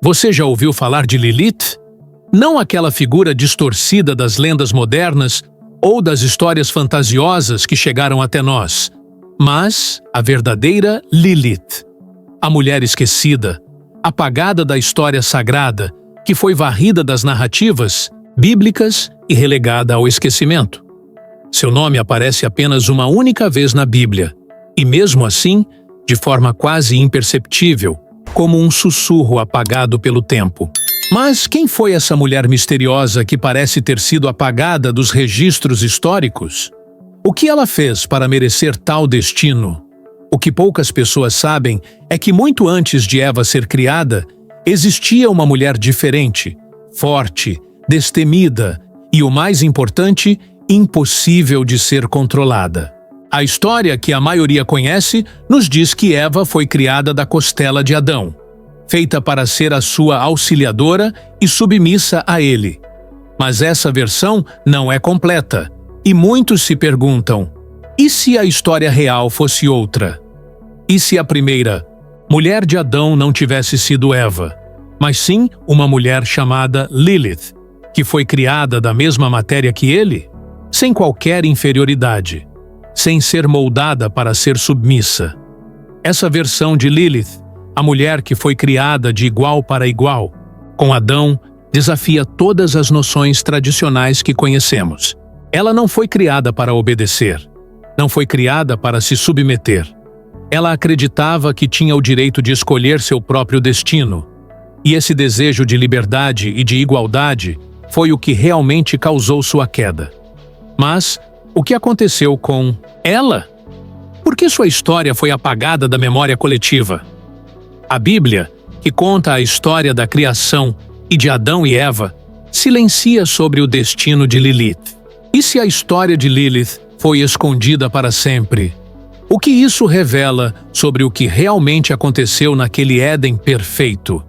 Você já ouviu falar de Lilith? Não aquela figura distorcida das lendas modernas ou das histórias fantasiosas que chegaram até nós, mas a verdadeira Lilith, a mulher esquecida, apagada da história sagrada, que foi varrida das narrativas bíblicas e relegada ao esquecimento. Seu nome aparece apenas uma única vez na Bíblia, e mesmo assim, de forma quase imperceptível, como um sussurro apagado pelo tempo. Mas quem foi essa mulher misteriosa que parece ter sido apagada dos registros históricos? O que ela fez para merecer tal destino? O que poucas pessoas sabem é que muito antes de Eva ser criada, existia uma mulher diferente, forte, destemida e, o mais importante, impossível de ser controlada. A história que a maioria conhece nos diz que Eva foi criada da costela de Adão, feita para ser a sua auxiliadora e submissa a ele. Mas essa versão não é completa, e muitos se perguntam: e se a história real fosse outra? E se a primeira mulher de Adão não tivesse sido Eva, mas sim uma mulher chamada Lilith, que foi criada da mesma matéria que ele, sem qualquer inferioridade, sem ser moldada para ser submissa? Essa versão de Lilith, a mulher que foi criada de igual para igual, com Adão, desafia todas as noções tradicionais que conhecemos. Ela não foi criada para obedecer, não foi criada para se submeter. Ela acreditava que tinha o direito de escolher seu próprio destino, e esse desejo de liberdade e de igualdade foi o que realmente causou sua queda. Mas o que aconteceu com ela? Por que sua história foi apagada da memória coletiva? A Bíblia, que conta a história da criação e de Adão e Eva, silencia sobre o destino de Lilith. E se a história de Lilith foi escondida para sempre? O que isso revela sobre o que realmente aconteceu naquele Éden perfeito?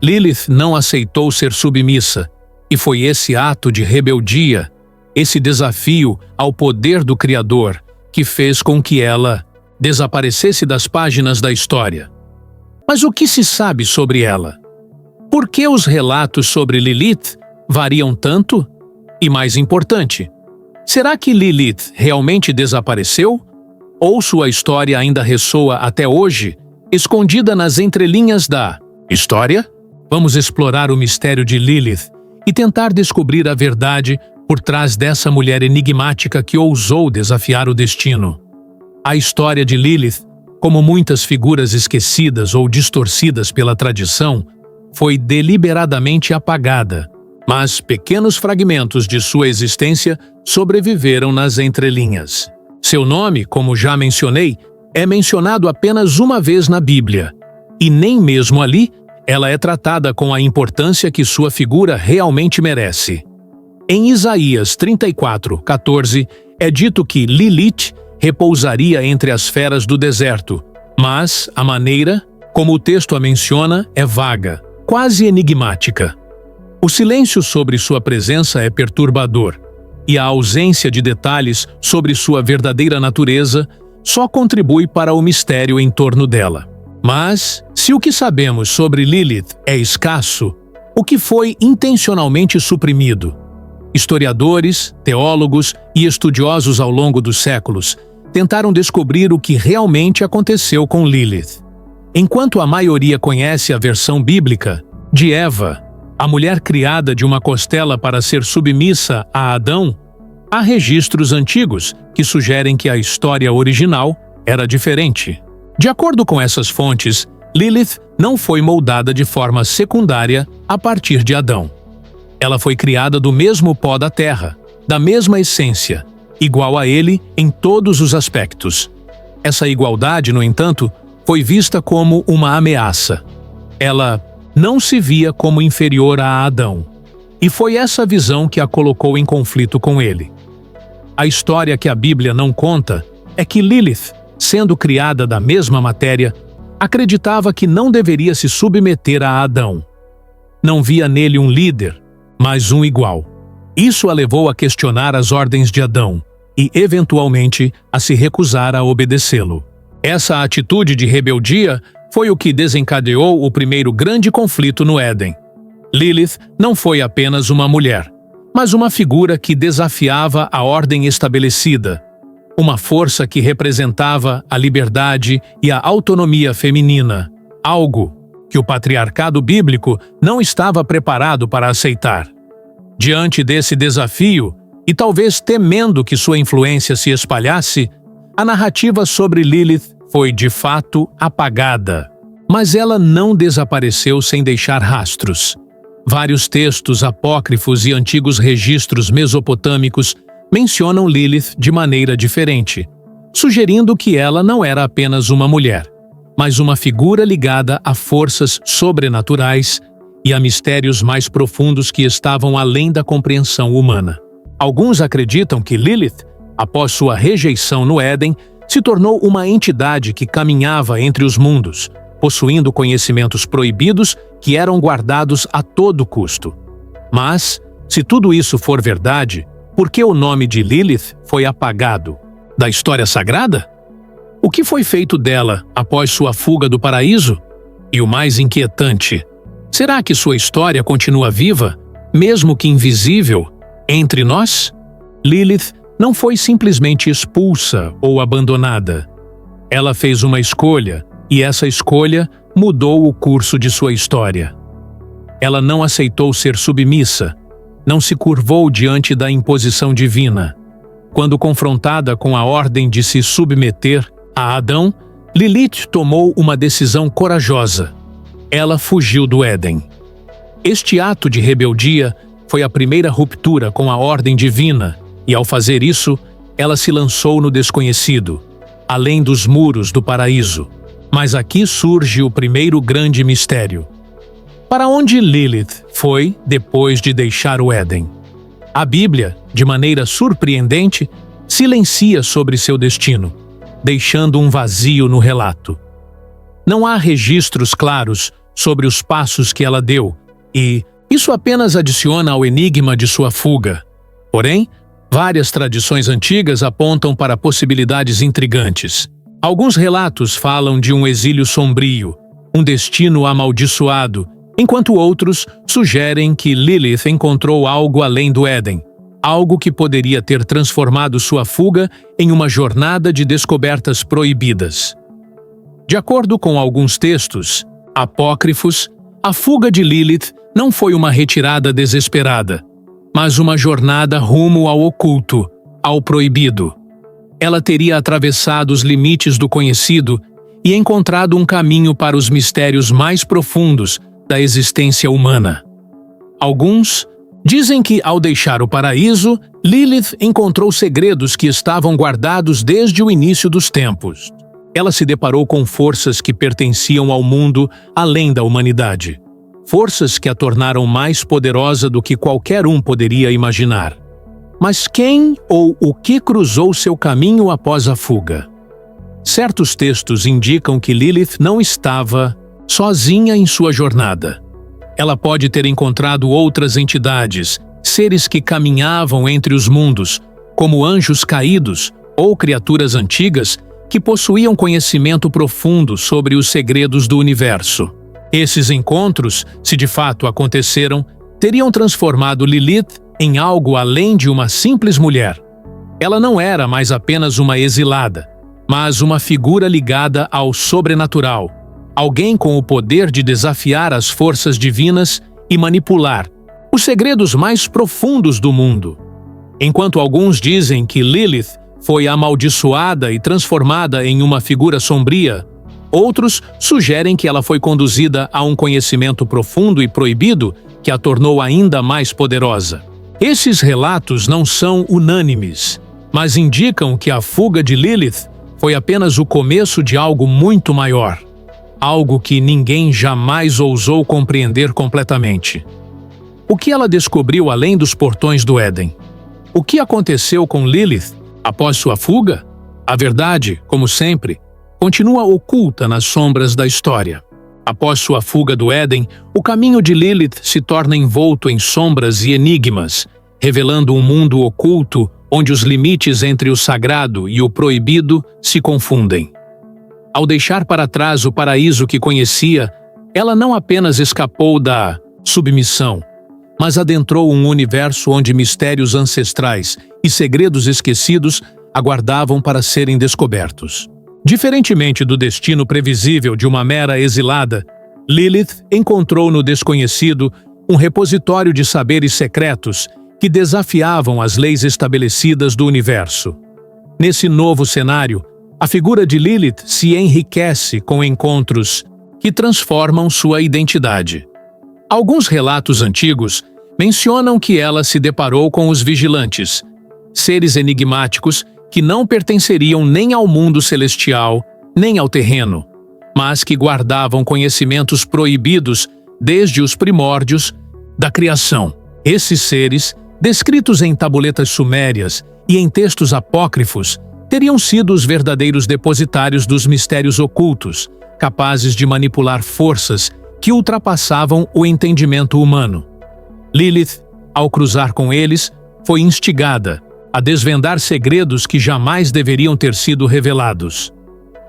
Lilith não aceitou ser submissa, e foi esse ato de rebeldia, esse desafio ao poder do Criador, que fez com que ela desaparecesse das páginas da história. Mas o que se sabe sobre ela? Por que os relatos sobre Lilith variam tanto? E mais importante, será que Lilith realmente desapareceu? Ou sua história ainda ressoa até hoje, escondida nas entrelinhas da história? Vamos explorar o mistério de Lilith e tentar descobrir a verdade por trás dessa mulher enigmática que ousou desafiar o destino. A história de Lilith, como muitas figuras esquecidas ou distorcidas pela tradição, foi deliberadamente apagada, mas pequenos fragmentos de sua existência sobreviveram nas entrelinhas. Seu nome, como já mencionei, é mencionado apenas uma vez na Bíblia, e nem mesmo ali ela é tratada com a importância que sua figura realmente merece. Em Isaías 34:14, é dito que Lilith repousaria entre as feras do deserto, mas a maneira como o texto a menciona é vaga, quase enigmática. O silêncio sobre sua presença é perturbador, e a ausência de detalhes sobre sua verdadeira natureza só contribui para o mistério em torno dela. Mas, se o que sabemos sobre Lilith é escasso, o que foi intencionalmente suprimido? Historiadores, teólogos e estudiosos ao longo dos séculos tentaram descobrir o que realmente aconteceu com Lilith. Enquanto a maioria conhece a versão bíblica de Eva, a mulher criada de uma costela para ser submissa a Adão, há registros antigos que sugerem que a história original era diferente. De acordo com essas fontes, Lilith não foi moldada de forma secundária a partir de Adão. Ela foi criada do mesmo pó da terra, da mesma essência, igual a ele em todos os aspectos. Essa igualdade, no entanto, foi vista como uma ameaça. Ela não se via como inferior a Adão, e foi essa visão que a colocou em conflito com ele. A história que a Bíblia não conta é que Lilith, sendo criada da mesma matéria, acreditava que não deveria se submeter a Adão. Não via nele um líder, mas um igual. Isso a levou a questionar as ordens de Adão e, eventualmente, a se recusar a obedecê-lo. Essa atitude de rebeldia foi o que desencadeou o primeiro grande conflito no Éden. Lilith não foi apenas uma mulher, mas uma figura que desafiava a ordem estabelecida, uma força que representava a liberdade e a autonomia feminina, algo que o patriarcado bíblico não estava preparado para aceitar. Diante desse desafio, e talvez temendo que sua influência se espalhasse, a narrativa sobre Lilith foi de fato apagada. Mas ela não desapareceu sem deixar rastros. Vários textos apócrifos e antigos registros mesopotâmicos mencionam Lilith de maneira diferente, sugerindo que ela não era apenas uma mulher, mas uma figura ligada a forças sobrenaturais e a mistérios mais profundos que estavam além da compreensão humana. Alguns acreditam que Lilith, após sua rejeição no Éden, se tornou uma entidade que caminhava entre os mundos, possuindo conhecimentos proibidos que eram guardados a todo custo. Mas, se tudo isso for verdade, por que o nome de Lilith foi apagado da história sagrada? O que foi feito dela após sua fuga do paraíso? E o mais inquietante, será que sua história continua viva, mesmo que invisível, entre nós? Lilith não foi simplesmente expulsa ou abandonada. Ela fez uma escolha, e essa escolha mudou o curso de sua história. Ela não aceitou ser submissa, não se curvou diante da imposição divina. Quando confrontada com a ordem de se submeter a Adão, Lilith tomou uma decisão corajosa. Ela fugiu do Éden. Este ato de rebeldia foi a primeira ruptura com a ordem divina, e ao fazer isso, ela se lançou no desconhecido, além dos muros do paraíso. Mas aqui surge o primeiro grande mistério. Para onde Lilith foi depois de deixar o Éden? A Bíblia, de maneira surpreendente, silencia sobre seu destino, deixando um vazio no relato. Não há registros claros sobre os passos que ela deu, e isso apenas adiciona ao enigma de sua fuga. Porém, várias tradições antigas apontam para possibilidades intrigantes. Alguns relatos falam de um exílio sombrio, um destino amaldiçoado, enquanto outros sugerem que Lilith encontrou algo além do Éden, algo que poderia ter transformado sua fuga em uma jornada de descobertas proibidas. De acordo com alguns textos apócrifos, a fuga de Lilith não foi uma retirada desesperada, mas uma jornada rumo ao oculto, ao proibido. Ela teria atravessado os limites do conhecido e encontrado um caminho para os mistérios mais profundos da existência humana. Alguns dizem que, ao deixar o paraíso, Lilith encontrou segredos que estavam guardados desde o início dos tempos. Ela se deparou com forças que pertenciam ao mundo além da humanidade. Forças que a tornaram mais poderosa do que qualquer um poderia imaginar. Mas quem ou o que cruzou seu caminho após a fuga? Certos textos indicam que Lilith não estava sozinha em sua jornada. Ela pode ter encontrado outras entidades, seres que caminhavam entre os mundos, como anjos caídos ou criaturas antigas que possuíam conhecimento profundo sobre os segredos do universo. Esses encontros, se de fato aconteceram, teriam transformado Lilith em algo além de uma simples mulher. Ela não era mais apenas uma exilada, mas uma figura ligada ao sobrenatural, alguém com o poder de desafiar as forças divinas e manipular os segredos mais profundos do mundo. Enquanto alguns dizem que Lilith foi amaldiçoada e transformada em uma figura sombria, outros sugerem que ela foi conduzida a um conhecimento profundo e proibido que a tornou ainda mais poderosa. Esses relatos não são unânimes, mas indicam que a fuga de Lilith foi apenas o começo de algo muito maior, algo que ninguém jamais ousou compreender completamente. O que ela descobriu além dos portões do Éden? O que aconteceu com Lilith após sua fuga? A verdade, como sempre, continua oculta nas sombras da história. Após sua fuga do Éden, o caminho de Lilith se torna envolto em sombras e enigmas, revelando um mundo oculto onde os limites entre o sagrado e o proibido se confundem. Ao deixar para trás o paraíso que conhecia, ela não apenas escapou da submissão, mas adentrou um universo onde mistérios ancestrais e segredos esquecidos aguardavam para serem descobertos. Diferentemente do destino previsível de uma mera exilada, Lilith encontrou no desconhecido um repositório de saberes secretos que desafiavam as leis estabelecidas do universo. Nesse novo cenário, a figura de Lilith se enriquece com encontros que transformam sua identidade. Alguns relatos antigos mencionam que ela se deparou com os vigilantes, seres enigmáticos que não pertenceriam nem ao mundo celestial, nem ao terreno, mas que guardavam conhecimentos proibidos desde os primórdios da criação. Esses seres, descritos em tabuletas sumérias e em textos apócrifos, teriam sido os verdadeiros depositários dos mistérios ocultos, capazes de manipular forças que ultrapassavam o entendimento humano. Lilith, ao cruzar com eles, foi instigada a desvendar segredos que jamais deveriam ter sido revelados.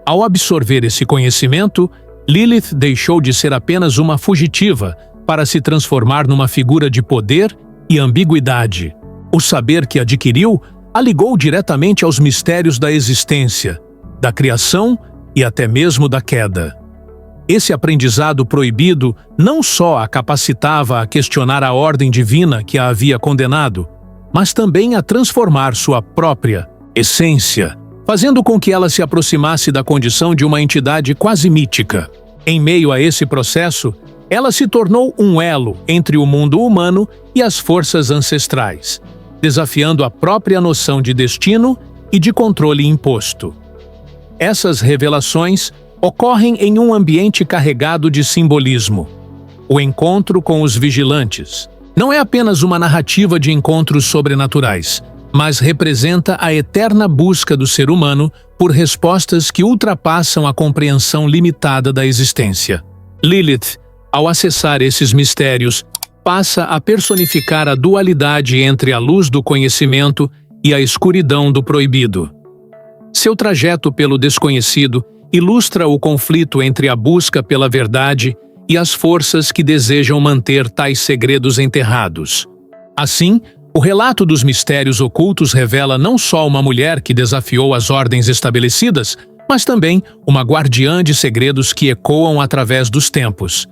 Ao absorver esse conhecimento, Lilith deixou de ser apenas uma fugitiva para se transformar numa figura de poder e ambiguidade. O saber que adquiriu a ligou diretamente aos mistérios da existência, da criação e até mesmo da queda. Esse aprendizado proibido não só a capacitava a questionar a ordem divina que a havia condenado, mas também a transformar sua própria essência, fazendo com que ela se aproximasse da condição de uma entidade quase mítica. Em meio a esse processo, ela se tornou um elo entre o mundo humano e as forças ancestrais, desafiando a própria noção de destino e de controle imposto. Essas revelações ocorrem em um ambiente carregado de simbolismo. O encontro com os vigilantes não é apenas uma narrativa de encontros sobrenaturais, mas representa a eterna busca do ser humano por respostas que ultrapassam a compreensão limitada da existência. Lilith, ao acessar esses mistérios, passa a personificar a dualidade entre a luz do conhecimento e a escuridão do proibido. Seu trajeto pelo desconhecido ilustra o conflito entre a busca pela verdade e as forças que desejam manter tais segredos enterrados. Assim, o relato dos mistérios ocultos revela não só uma mulher que desafiou as ordens estabelecidas, mas também uma guardiã de segredos que ecoam através dos tempos.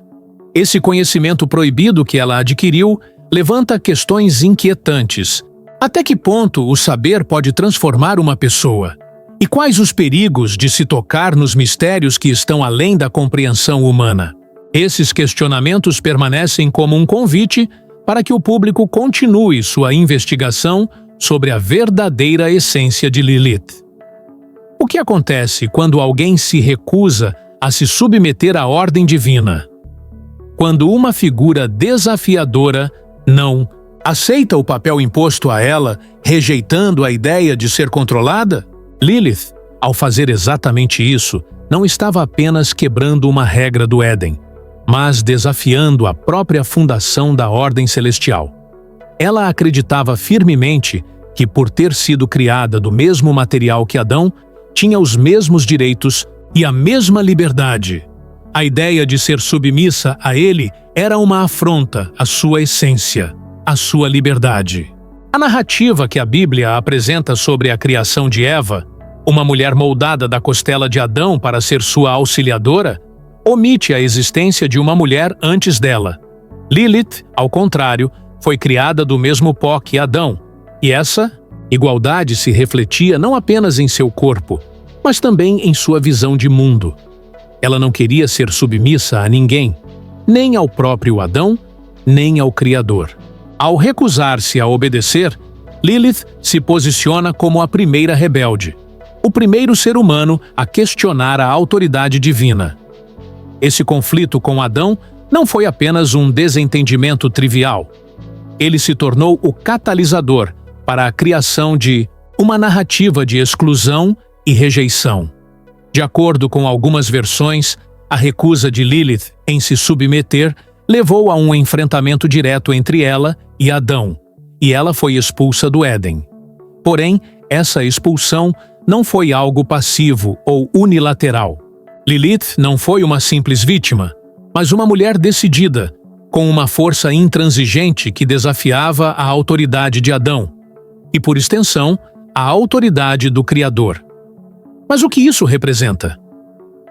Esse conhecimento proibido que ela adquiriu levanta questões inquietantes. Até que ponto o saber pode transformar uma pessoa? E quais os perigos de se tocar nos mistérios que estão além da compreensão humana? Esses questionamentos permanecem como um convite para que o público continue sua investigação sobre a verdadeira essência de Lilith. O que acontece quando alguém se recusa a se submeter à ordem divina? Quando uma figura desafiadora não aceita o papel imposto a ela, rejeitando a ideia de ser controlada? Lilith, ao fazer exatamente isso, não estava apenas quebrando uma regra do Éden, mas desafiando a própria fundação da ordem celestial. Ela acreditava firmemente que, por ter sido criada do mesmo material que Adão, tinha os mesmos direitos e a mesma liberdade. A ideia de ser submissa a ele era uma afronta à sua essência, à sua liberdade. A narrativa que a Bíblia apresenta sobre a criação de Eva, uma mulher moldada da costela de Adão para ser sua auxiliadora, omite a existência de uma mulher antes dela. Lilith, ao contrário, foi criada do mesmo pó que Adão, e essa igualdade se refletia não apenas em seu corpo, mas também em sua visão de mundo. Ela não queria ser submissa a ninguém, nem ao próprio Adão, nem ao Criador. Ao recusar-se a obedecer, Lilith se posiciona como a primeira rebelde, o primeiro ser humano a questionar a autoridade divina. Esse conflito com Adão não foi apenas um desentendimento trivial. Ele se tornou o catalisador para a criação de uma narrativa de exclusão e rejeição. De acordo com algumas versões, a recusa de Lilith em se submeter levou a um enfrentamento direto entre ela e Adão, e ela foi expulsa do Éden. Porém, essa expulsão não foi algo passivo ou unilateral. Lilith não foi uma simples vítima, mas uma mulher decidida, com uma força intransigente que desafiava a autoridade de Adão e, por extensão, a autoridade do Criador. Mas o que isso representa?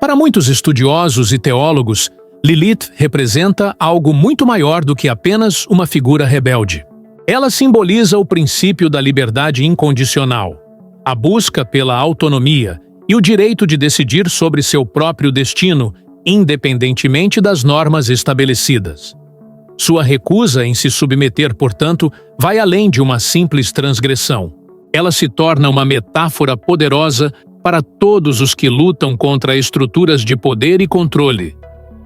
Para muitos estudiosos e teólogos, Lilith representa algo muito maior do que apenas uma figura rebelde. Ela simboliza o princípio da liberdade incondicional, a busca pela autonomia e o direito de decidir sobre seu próprio destino, independentemente das normas estabelecidas. Sua recusa em se submeter, portanto, vai além de uma simples transgressão. Ela se torna uma metáfora poderosa para todos os que lutam contra estruturas de poder e controle,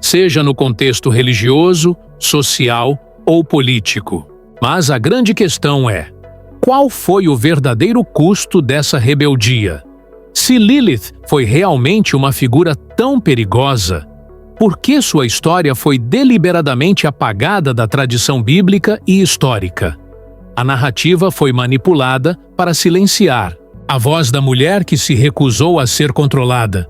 seja no contexto religioso, social ou político. Mas a grande questão é: qual foi o verdadeiro custo dessa rebeldia? Se Lilith foi realmente uma figura tão perigosa, por que sua história foi deliberadamente apagada da tradição bíblica e histórica? A narrativa foi manipulada para silenciar a voz da mulher que se recusou a ser controlada.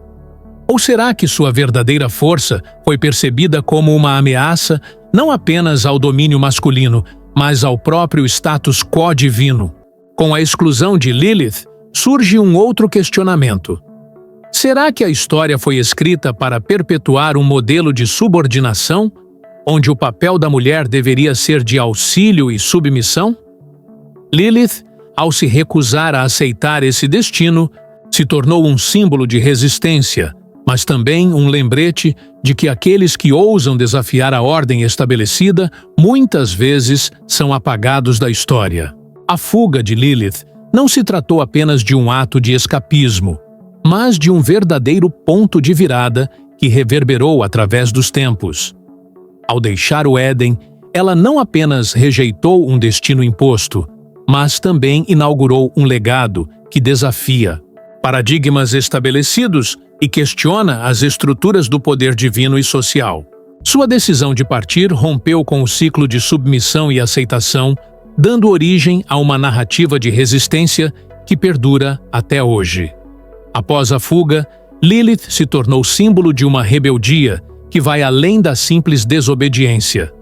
Ou será que sua verdadeira força foi percebida como uma ameaça não apenas ao domínio masculino, mas ao próprio status quo divino? Com a exclusão de Lilith, surge um outro questionamento. Será que a história foi escrita para perpetuar um modelo de subordinação, onde o papel da mulher deveria ser de auxílio e submissão? Lilith, ao se recusar a aceitar esse destino, se tornou um símbolo de resistência, mas também um lembrete de que aqueles que ousam desafiar a ordem estabelecida muitas vezes são apagados da história. A fuga de Lilith não se tratou apenas de um ato de escapismo, mas de um verdadeiro ponto de virada que reverberou através dos tempos. Ao deixar o Éden, ela não apenas rejeitou um destino imposto, mas também inaugurou um legado que desafia paradigmas estabelecidos e questiona as estruturas do poder divino e social. Sua decisão de partir rompeu com o ciclo de submissão e aceitação, dando origem a uma narrativa de resistência que perdura até hoje. Após a fuga, Lilith se tornou símbolo de uma rebeldia que vai além da simples desobediência.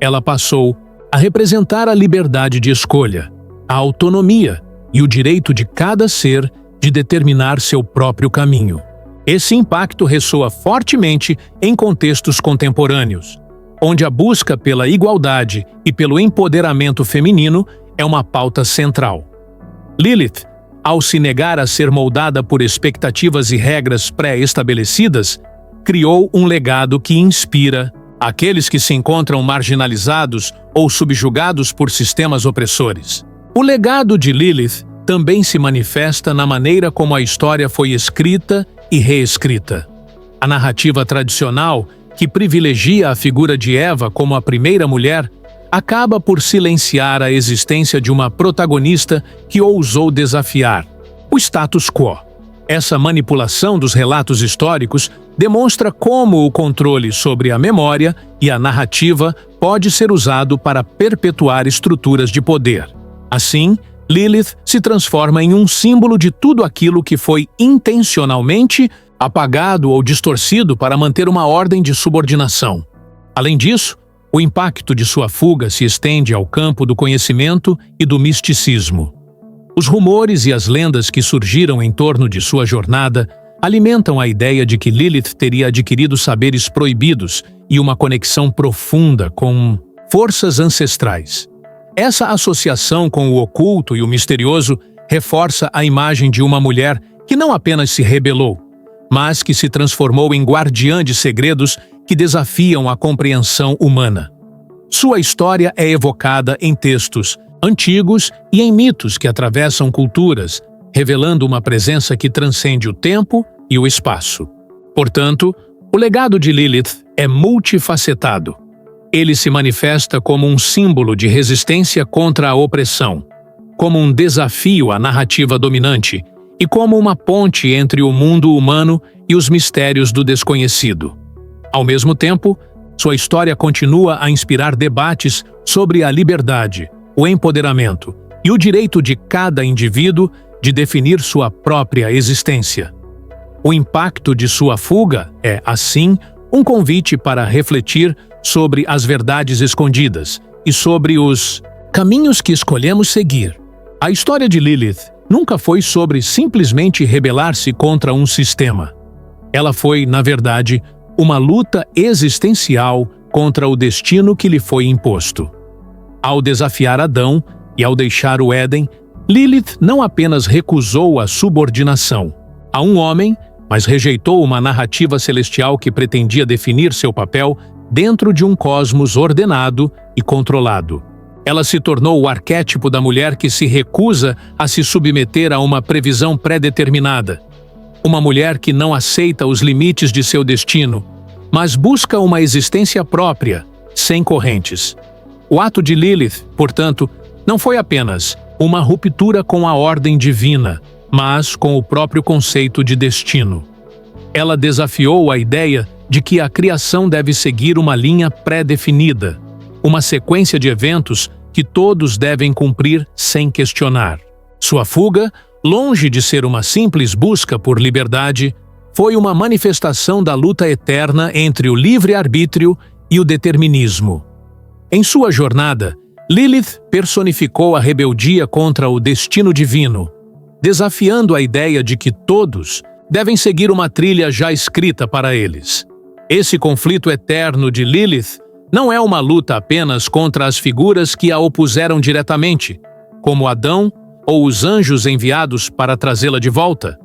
Ela passou a representar a liberdade de escolha, a autonomia e o direito de cada ser de determinar seu próprio caminho. Esse impacto ressoa fortemente em contextos contemporâneos, onde a busca pela igualdade e pelo empoderamento feminino é uma pauta central. Lilith, ao se negar a ser moldada por expectativas e regras pré-estabelecidas, criou um legado que inspira aqueles que se encontram marginalizados ou subjugados por sistemas opressores. O legado de Lilith também se manifesta na maneira como a história foi escrita e reescrita. A narrativa tradicional, que privilegia a figura de Eva como a primeira mulher, acaba por silenciar a existência de uma protagonista que ousou desafiar o status quo. Essa manipulação dos relatos históricos demonstra como o controle sobre a memória e a narrativa pode ser usado para perpetuar estruturas de poder. Assim, Lilith se transforma em um símbolo de tudo aquilo que foi intencionalmente apagado ou distorcido para manter uma ordem de subordinação. Além disso, o impacto de sua fuga se estende ao campo do conhecimento e do misticismo. Os rumores e as lendas que surgiram em torno de sua jornada alimentam a ideia de que Lilith teria adquirido saberes proibidos e uma conexão profunda com forças ancestrais. Essa associação com o oculto e o misterioso reforça a imagem de uma mulher que não apenas se rebelou, mas que se transformou em guardiã de segredos que desafiam a compreensão humana. Sua história é evocada em textos antigos e em mitos que atravessam culturas, revelando uma presença que transcende o tempo e o espaço. Portanto, o legado de Lilith é multifacetado. Ele se manifesta como um símbolo de resistência contra a opressão, como um desafio à narrativa dominante e como uma ponte entre o mundo humano e os mistérios do desconhecido. Ao mesmo tempo, sua história continua a inspirar debates sobre a liberdade, o empoderamento e o direito de cada indivíduo de definir sua própria existência. O impacto de sua fuga é, assim, um convite para refletir sobre as verdades escondidas e sobre os caminhos que escolhemos seguir. A história de Lilith nunca foi sobre simplesmente rebelar-se contra um sistema. Ela foi, na verdade, uma luta existencial contra o destino que lhe foi imposto. Ao desafiar Adão e ao deixar o Éden, Lilith não apenas recusou a subordinação a um homem, mas rejeitou uma narrativa celestial que pretendia definir seu papel dentro de um cosmos ordenado e controlado. Ela se tornou o arquétipo da mulher que se recusa a se submeter a uma previsão pré-determinada. Uma mulher que não aceita os limites de seu destino, mas busca uma existência própria, sem correntes. O ato de Lilith, portanto, não foi apenas uma ruptura com a ordem divina, mas com o próprio conceito de destino. Ela desafiou a ideia de que a criação deve seguir uma linha pré-definida, uma sequência de eventos que todos devem cumprir sem questionar. Sua fuga, longe de ser uma simples busca por liberdade, foi uma manifestação da luta eterna entre o livre-arbítrio e o determinismo. Em sua jornada, Lilith personificou a rebeldia contra o destino divino, desafiando a ideia de que todos devem seguir uma trilha já escrita para eles. Esse conflito eterno de Lilith não é uma luta apenas contra as figuras que a opuseram diretamente, como Adão ou os anjos enviados para trazê-la de volta,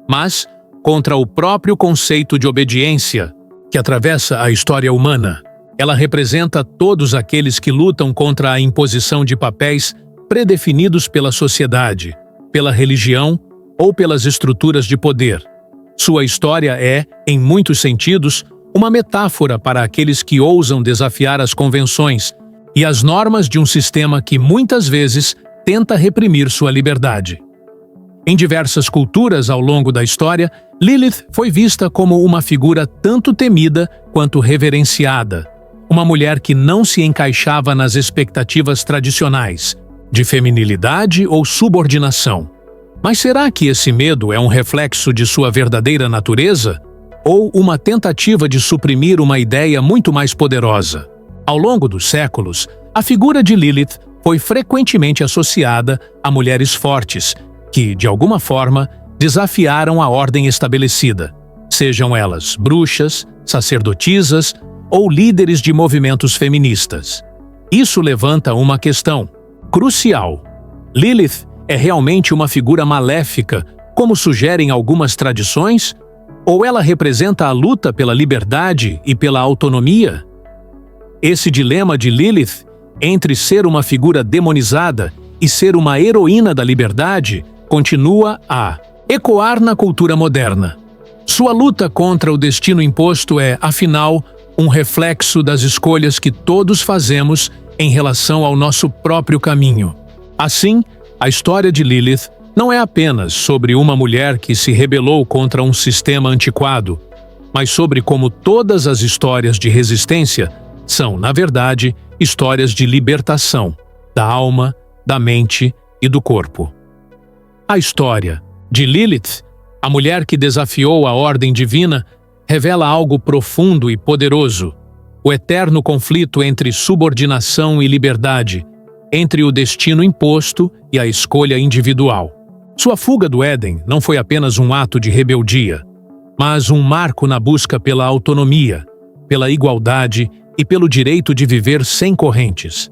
mas contra o próprio conceito de obediência que atravessa a história humana. Ela representa todos aqueles que lutam contra a imposição de papéis predefinidos pela sociedade, pela religião ou pelas estruturas de poder. Sua história é, em muitos sentidos, uma metáfora para aqueles que ousam desafiar as convenções e as normas de um sistema que muitas vezes tenta reprimir sua liberdade. Em diversas culturas ao longo da história, Lilith foi vista como uma figura tanto temida quanto reverenciada, uma mulher que não se encaixava nas expectativas tradicionais, de feminilidade ou subordinação. Mas será que esse medo é um reflexo de sua verdadeira natureza? Ou uma tentativa de suprimir uma ideia muito mais poderosa? Ao longo dos séculos, a figura de Lilith foi frequentemente associada a mulheres fortes, que, de alguma forma, desafiaram a ordem estabelecida, sejam elas bruxas, sacerdotisas ou líderes de movimentos feministas. Isso levanta uma questão crucial. Lilith é realmente uma figura maléfica, como sugerem algumas tradições? Ou ela representa a luta pela liberdade e pela autonomia? Esse dilema de Lilith entre ser uma figura demonizada e ser uma heroína da liberdade continua a ecoar na cultura moderna. Sua luta contra o destino imposto é, afinal, um reflexo das escolhas que todos fazemos em relação ao nosso próprio caminho. Assim, a história de Lilith não é apenas sobre uma mulher que se rebelou contra um sistema antiquado, mas sobre como todas as histórias de resistência são, na verdade, histórias de libertação da alma, da mente e do corpo. A história de Lilith, a mulher que desafiou a ordem divina, revela algo profundo e poderoso: o eterno conflito entre subordinação e liberdade, entre o destino imposto e a escolha individual. Sua fuga do Éden não foi apenas um ato de rebeldia, mas um marco na busca pela autonomia, pela igualdade e pelo direito de viver sem correntes.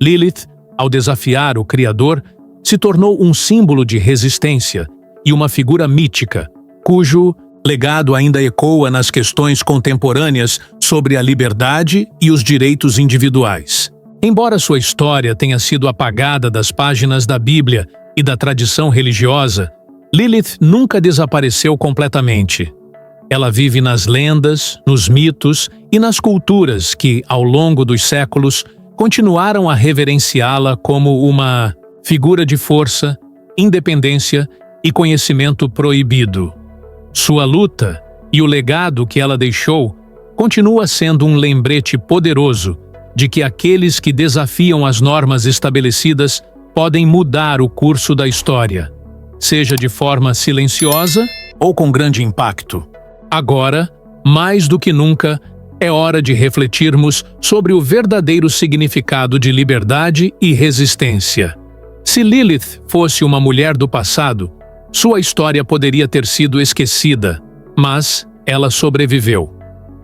Lilith, ao desafiar o Criador, se tornou um símbolo de resistência e uma figura mítica, cujo legado ainda ecoa nas questões contemporâneas sobre a liberdade e os direitos individuais. Embora sua história tenha sido apagada das páginas da Bíblia e da tradição religiosa, Lilith nunca desapareceu completamente. Ela vive nas lendas, nos mitos e nas culturas que, ao longo dos séculos, continuaram a reverenciá-la como uma figura de força, independência e conhecimento proibido. Sua luta e o legado que ela deixou continua sendo um lembrete poderoso de que aqueles que desafiam as normas estabelecidas podem mudar o curso da história, seja de forma silenciosa ou com grande impacto. Agora, mais do que nunca, é hora de refletirmos sobre o verdadeiro significado de liberdade e resistência. Se Lilith fosse uma mulher do passado, sua história poderia ter sido esquecida, mas ela sobreviveu.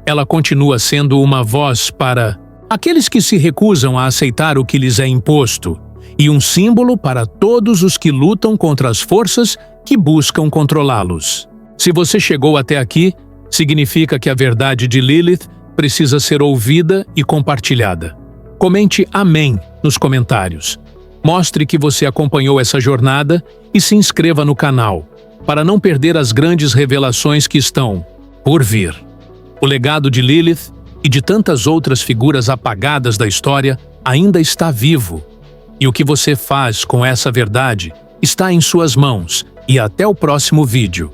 Ela continua sendo uma voz para aqueles que se recusam a aceitar o que lhes é imposto, e um símbolo para todos os que lutam contra as forças que buscam controlá-los. Se você chegou até aqui, significa que a verdade de Lilith precisa ser ouvida e compartilhada. Comente Amém nos comentários. Mostre que você acompanhou essa jornada e se inscreva no canal, para não perder as grandes revelações que estão por vir. O legado de Lilith e de tantas outras figuras apagadas da história ainda está vivo. E o que você faz com essa verdade está em suas mãos. E até o próximo vídeo.